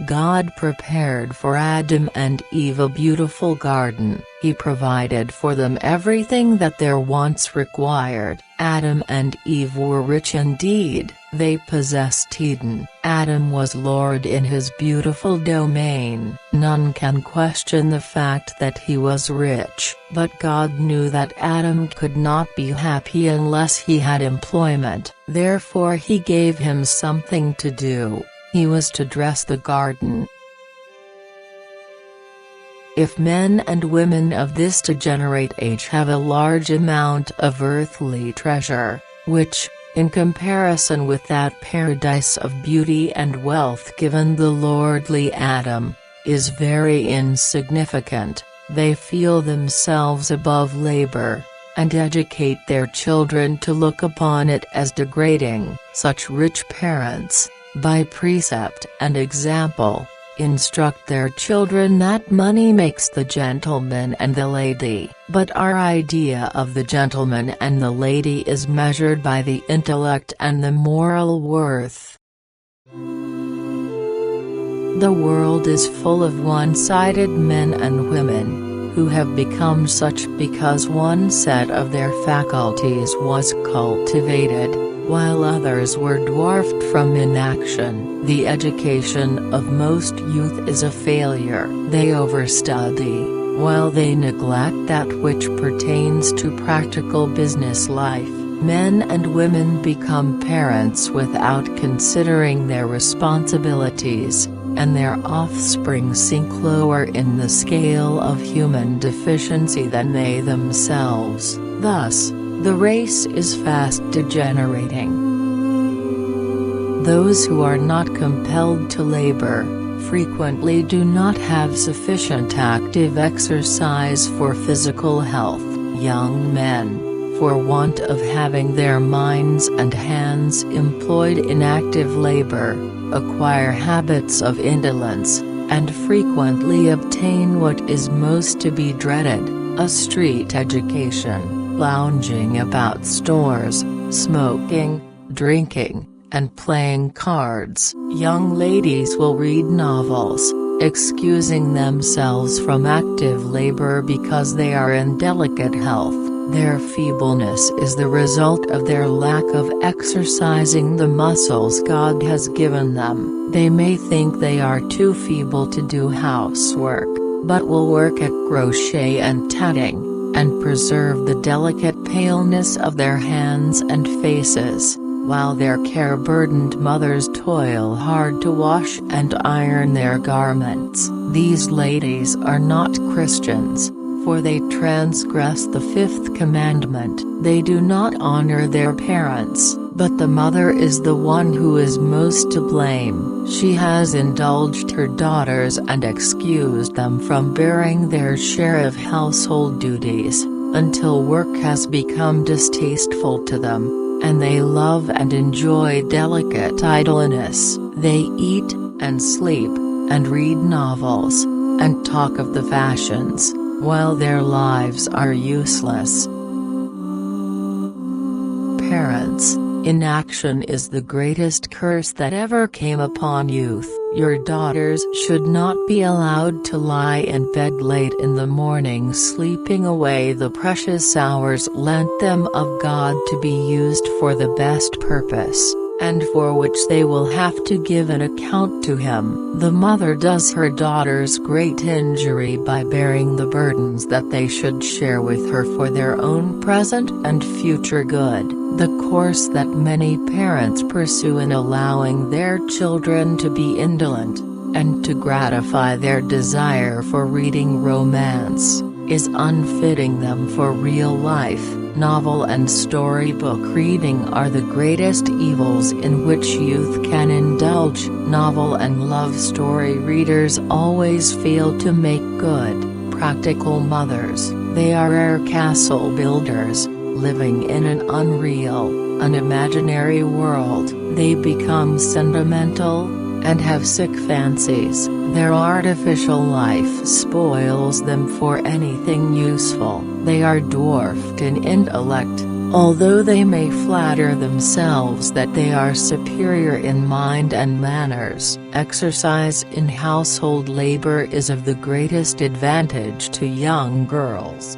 God prepared for Adam and Eve a beautiful garden. He provided for them everything that their wants required. Adam and Eve were rich indeed. They possessed Eden. Adam was Lord in his beautiful domain. None can question the fact that he was rich. But God knew that Adam could not be happy unless he had employment. Therefore he gave him something to do. He was to dress the garden. If men and women of this degenerate age have a large amount of earthly treasure, which, in comparison with that paradise of beauty and wealth given the lordly Adam, is very insignificant, they feel themselves above labor, and educate their children to look upon it as degrading. Such rich parents, by precept and example, instruct their children that money makes the gentleman and the lady. But our idea of the gentleman and the lady is measured by the intellect and the moral worth. The world is full of one-sided men and women, who have become such because one set of their faculties was cultivated, while others were dwarfed from inaction. The education of most youth is a failure. They overstudy, while they neglect that which pertains to practical business life. Men and women become parents without considering their responsibilities, and their offspring sink lower in the scale of human deficiency than they themselves. Thus, the race is fast degenerating. Those who are not compelled to labor, frequently do not have sufficient active exercise for physical health. Young men, for want of having their minds and hands employed in active labor, acquire habits of indolence, and frequently obtain what is most to be dreaded, a street education. Lounging about stores, smoking, drinking, and playing cards. Young ladies will read novels, excusing themselves from active labor because they are in delicate health. Their feebleness is the result of their lack of exercising the muscles God has given them. They may think they are too feeble to do housework, but will work at crochet and tatting, and preserve the delicate paleness of their hands and faces, while their care-burdened mothers toil hard to wash and iron their garments. These ladies are not Christians, for they transgress the fifth commandment. They do not honor their parents, but the mother is the one who is most to blame. She has indulged her daughters and excused them from bearing their share of household duties, until work has become distasteful to them, and they love and enjoy delicate idleness. They eat, and sleep, and read novels, and talk of the fashions, while their lives are useless. Parents, inaction is the greatest curse that ever came upon youth. Your daughters should not be allowed to lie in bed late in the morning sleeping away the precious hours lent them of God to be used for the best purpose, and for which they will have to give an account to Him. The mother does her daughters great injury by bearing the burdens that they should share with her for their own present and future good. The course that many parents pursue in allowing their children to be indolent, and to gratify their desire for reading romance, is unfitting them for real life. Novel and storybook reading are the greatest evils in which youth can indulge. Novel and love story readers always fail to make good, practical mothers. They are air castle builders, living in an unreal, unimaginary world. They become sentimental, and have sick fancies. Their artificial life spoils them for anything useful. They are dwarfed in intellect, Although they may flatter themselves that they are superior in mind and manners, exercise in household labor is of the greatest advantage to young girls.